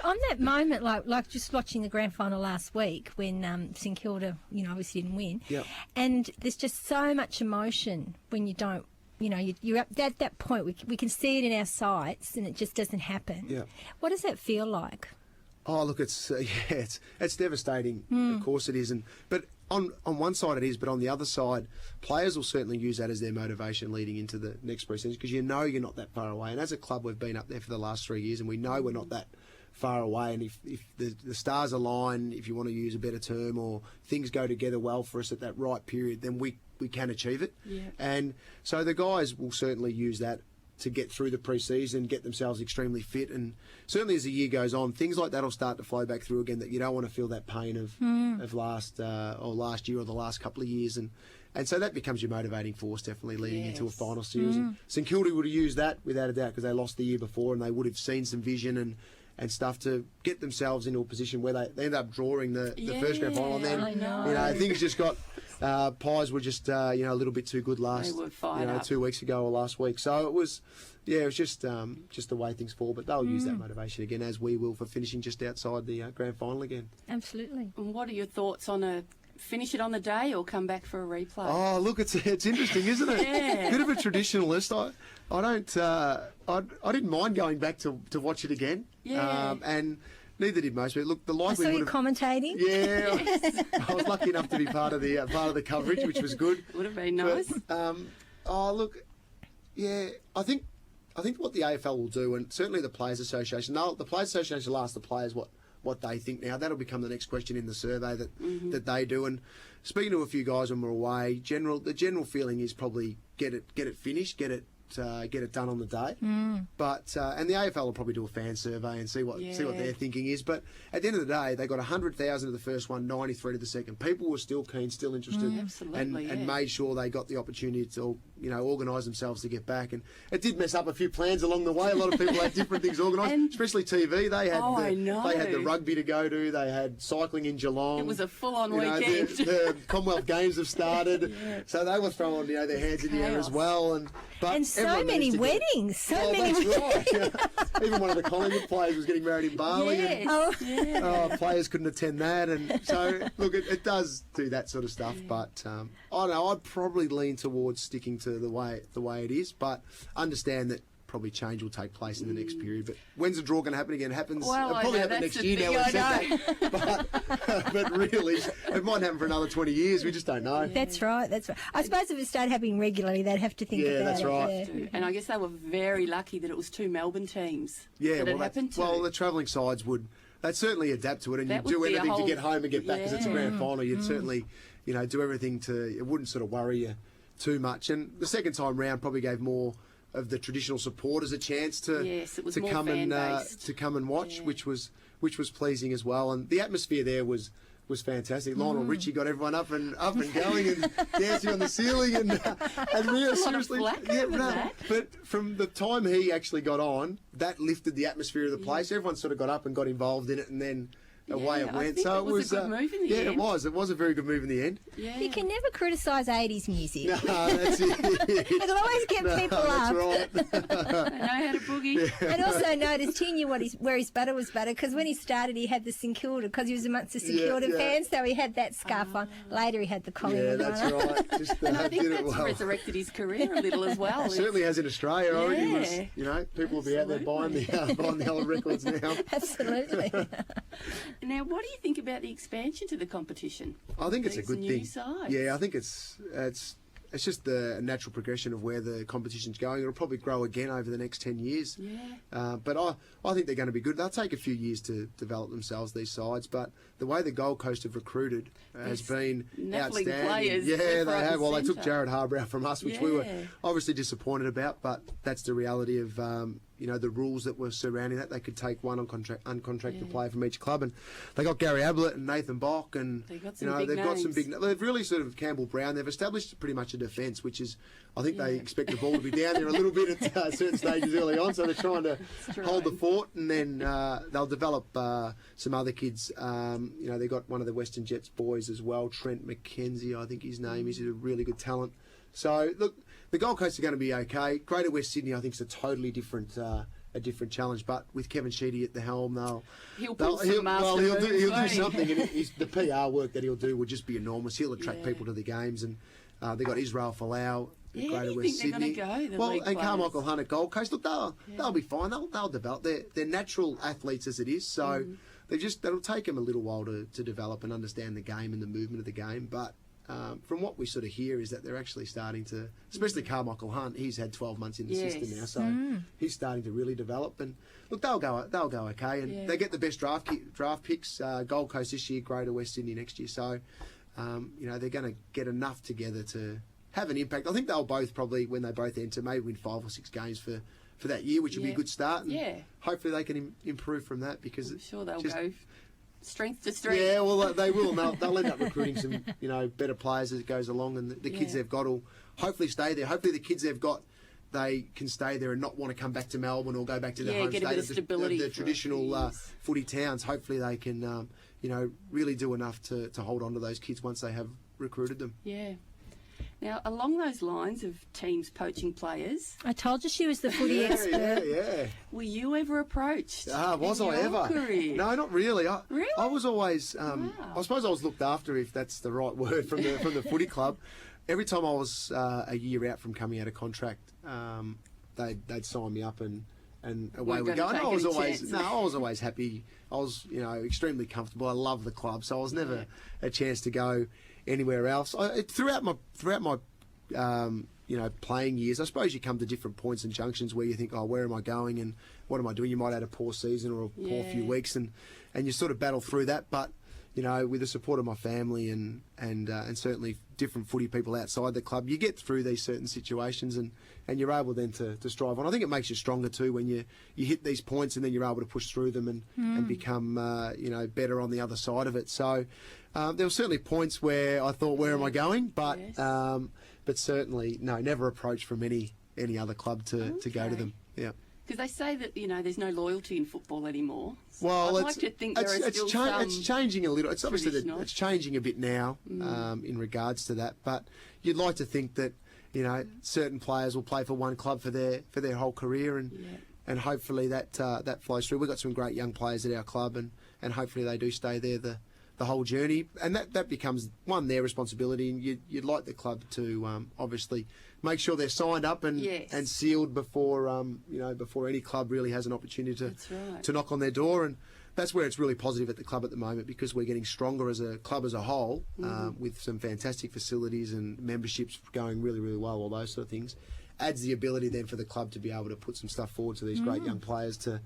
On that moment, like just watching the grand final last week when St Kilda, obviously didn't win, and there's just so much emotion when you don't. You're at that point. We can see it in our sights, and it just doesn't happen. Yeah. What does that feel like? Oh, look, it's devastating. Of course it is, but on one side it is, but on the other side, players will certainly use that as their motivation leading into the next pre-season because you're not that far away. And as a club, we've been up there for the last 3 years, and we know we're not that far away. And if the stars align, if you want to use a better term, or things go together well for us at that right period, then we can achieve it. Yeah. And so the guys will certainly use that to get through the pre-season, get themselves extremely fit, and certainly as the year goes on, things like that will start to flow back through again. That you don't want to feel that pain of last year or the last couple of years, and so that becomes your motivating force, definitely leading into a final series. And St Kilda would have used that without a doubt because they lost the year before, and they would have seen some vision and stuff to get themselves into a position where they end up drawing the first grand final, and then things just got. Pies were just a little bit too good last 2 weeks ago or last week. So it was just the way things fall. But they'll use that motivation again, as we will, for finishing just outside the grand final again. Absolutely. And what are your thoughts on finish it on the day or come back for a replay? Oh, look, it's interesting, isn't it? Yeah. Bit of a traditionalist. I didn't mind going back to watch it again. Yeah. And neither did most people. Look, the I saw you commentating. Yeah, yes. I was lucky enough to be part of the coverage, which was good. Would have been nice. But, I think what the AFL will do, and certainly the Players Association. The Players Association will ask the players what they think now. That'll become the next question in the survey that they do. And speaking to a few guys when we're away, the general feeling is probably get it finished, get it done on the day. But and the AFL will probably do a fan survey and see what their thinking is. But at the end of the day, they got 100,000 to the first one, 93 to the second. People were still keen, still interested, and made sure they got the opportunity to organise themselves to get back. And it did mess up a few plans along the way. A lot of people had different things organised, especially TV. They had the rugby to go to. They had cycling in Geelong. It was a full-on weekend. The Commonwealth Games have started, so they were throwing their hands in the air as well. And so many weddings. Right. Even one of the Collins players was getting married in Bali. Yes. Players couldn't attend that, and so look, it does do that sort of stuff. But I don't know. I'd probably lean towards sticking to the way it is, but understand that probably change will take place in the next period. But when's the draw going to happen again? It happens. Well, it'll probably happen next year now. But really, it might happen for another 20 years. We just don't know. That's right. I suppose if it started happening regularly, they'd have to think about it. Yeah, that's right. Yeah. And I guess they were very lucky that it was two Melbourne teams. Yeah, that it happened to. Well, the travelling sides they'd certainly adapt to it, and you'd do everything to get home and get back because it's a grand final. You'd certainly, do everything it wouldn't sort of worry you too much. And the second time round probably gave more of the traditional supporters a chance to come and watch, which was pleasing as well. And the atmosphere there was fantastic. Lionel Richie got everyone up and going and dancing on the ceiling and really seriously. But from the time he actually got on, that lifted the atmosphere of the place. Everyone sort of got up and got involved in it, and then away it went. So it was a good move in the end. It was. It was a very good move in the end. Yeah. You can never criticise 80s music. No, that's it. It'll always get people up. That's right. They know how to boogie. Yeah. And also noticed he knew where his butter was butter, because when he started he had the St Kilda, because he was amongst the St Kilda fans, so he had that scarf on. Later he had the Collingwood on. Yeah, that's right. And I think that's resurrected his career a little as well. It certainly has in Australia. I reckon people will be out there buying the old records now. Absolutely. Now, what do you think about the expansion to the competition? I think it's a good thing. Sides? Yeah, I think it's just the natural progression of where the competition's going. It'll probably grow again over the next 10 years. Yeah. But I think they're going to be good. They'll take a few years to develop themselves, these sides. But the way the Gold Coast have recruited has been outstanding. Players, yeah, they have. Well, they took Jared Harbrow from us, which we were obviously disappointed about. But that's the reality of the rules that were surrounding that. They could take one uncontracted player from each club, and they got Gary Ablett and Nathan Bock, and they've got some big. They've really sort of Campbell Brown. They've established pretty much a defence, which is, I think they expect the ball to be down there a little bit at certain stages early on, so they're trying to hold the fort, and then they'll develop some other kids. They got one of the Western Jets boys as well, Trent McKenzie, I think his name is. He's a really good talent. So look, the Gold Coast are going to be okay. Greater West Sydney, I think, is a totally different a different challenge. But with Kevin Sheedy at the helm, he'll do something. And the PR work that he'll do will just be enormous. He'll attract people to the games, and they've got Israel Folau. Yeah, Greater West Sydney. And Carmichael Hunt at Gold Coast. Look, they'll be fine. They'll develop. They're natural athletes as it is. So that'll take them a little while to develop and understand the game and the movement of the game. But from what we sort of hear is that they're actually starting to, especially Carmichael Hunt. He's had 12 months in the system now, so he's starting to really develop. And look, they'll go okay. And they get the best draft picks. Gold Coast this year, Greater West Sydney next year. So they're going to get enough together to have an impact. I think they'll both probably, when they both enter, maybe win 5 or 6 games for that year, which will be a good start. And hopefully they can improve from that, because I'm sure they'll go strength to strength. Yeah, well, they will. And they'll end up recruiting some, better players as it goes along, and the kids they've got will hopefully stay there. Hopefully the kids they've got, they can stay there and not want to come back to Melbourne or go back to their home state of the traditional footy towns. Hopefully they can, really do enough to hold on to those kids once they have recruited them. Yeah. Now, along those lines of teams poaching players... I told you she was the footy expert. Yeah. Were you ever approached? Was I ever? Career? No, not really. Really? I was always... I suppose I was looked after, if that's the right word, from the footy club. Every time I was a year out from coming out of contract, they'd sign me up and away we go. And I was always happy. I was, extremely comfortable. I love the club, so I was never a chance to go anywhere else. Throughout my playing years, I suppose you come to different points and junctions where you think, oh, where am I going and what am I doing? You might have had a poor season or a poor few weeks, and you sort of battle through that. But with the support of my family and certainly different footy people outside the club, you get through these certain situations and you're able then to strive on. I think it makes you stronger too when you hit these points and then you're able to push through them and become better on the other side of it. So there were certainly points where I thought, where am I going? But certainly never approached from any other club to go to them. Yeah. Because they say that there's no loyalty in football anymore. Well, I'd like to think there are still some. It's changing a little. It's obviously it's changing a bit now in regards to that. But you'd like to think that certain players will play for one club for their whole career, and hopefully that flows through. We've got some great young players at our club, and hopefully they do stay there the whole journey, and that becomes their responsibility, and you'd like the club to obviously make sure they're signed up and sealed before before any club really has an opportunity to knock on their door. And that's where it's really positive at the club at the moment, because we're getting stronger as a club as a whole, with some fantastic facilities and memberships going really, really well, all those sort of things. Adds the ability then for the club to be able to put some stuff forward to these great young players to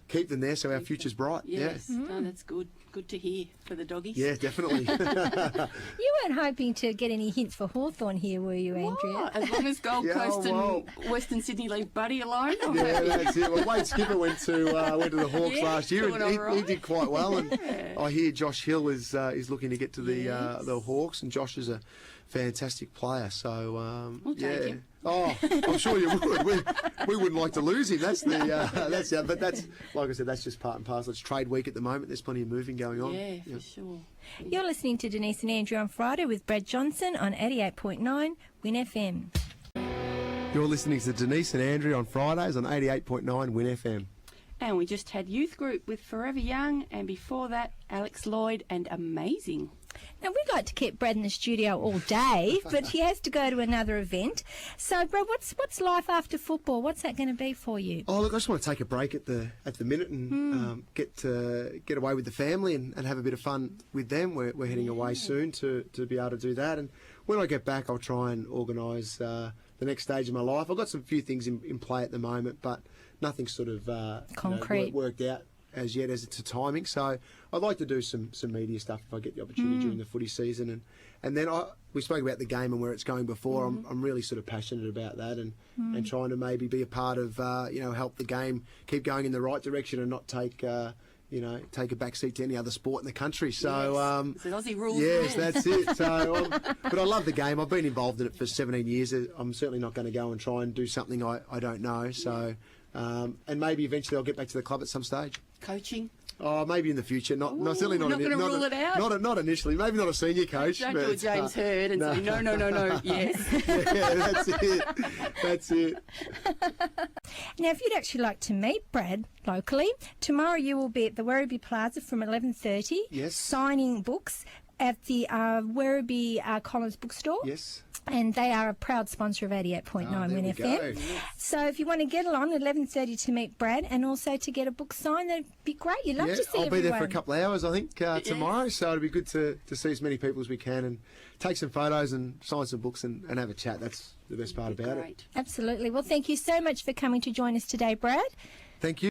keep them there, so our future's bright. Yes, no, that's good. Good to hear for the doggies. Yeah, definitely. You weren't hoping to get any hints for Hawthorn here, were you, Andrea? What? As long as Gold Coast and Western Sydney leave Buddy alone. That's it. Well, Wade Skipper went to the Hawks last year, and he did quite well. And I hear Josh Hill is looking to get to the Hawks, and Josh is a fantastic player. So we'll take him. Oh, I'm sure you would. We wouldn't like to lose him. But that's like I said, that's just part and parcel. It's trade week at the moment. There's plenty of moving going on. Yeah, for sure. You're listening to Denise and Andrew on Friday with Brad Johnson on 88.9 wynFM. You're listening to Denise and Andrew on Fridays on 88.9 wynFM. And we just had youth group with Forever Young, and before that, Alex Lloyd and Amazing. Now, we'd like to keep Brad in the studio all day, but he has to go to another event. So, Brad, what's life after football? What's that going to be for you? Oh, look, I just want to take a break at the minute and get away with the family and have a bit of fun with them. We're heading away soon to be able to do that. And when I get back, I'll try and organise the next stage of my life. I've got some few things in play at the moment, but nothing sort of concrete worked out as yet as to timing. So I'd like to do some media stuff if I get the opportunity during the footy season. And then we spoke about the game and where it's going before. I'm really sort of passionate about that and trying to maybe be a part of, help the game keep going in the right direction and not take a backseat to any other sport in the country. So it's an Aussie rule. Yes, that's it. So, but I love the game. I've been involved in it for 17 years. I'm certainly not going to go and try and do something I don't know. So, and maybe eventually I'll get back to the club at some stage. Coaching? Oh, maybe in the future. Not certainly not. Not going to rule it out? Not initially. Maybe not a senior coach. Don't but do a James Heard and say, no, yes. Yeah, that's it. That's it. Now, if you'd actually like to meet Brad locally, tomorrow you will be at the Werribee Plaza from 11:30. Yes. Signing books at the Werribee Collins bookstore. Yes. And they are a proud sponsor of 88.9 wynFM. So if you want to get along at 11:30 to meet Brad and also to get a book signed, that'd be great. You'd love to see I'll everyone. be there for a couple of hours, I think, tomorrow. So it'll be good to see as many people as we can and take some photos and sign some books and have a chat. That's the best part about it. Absolutely. Well, thank you so much for coming to join us today, Brad. Thank you.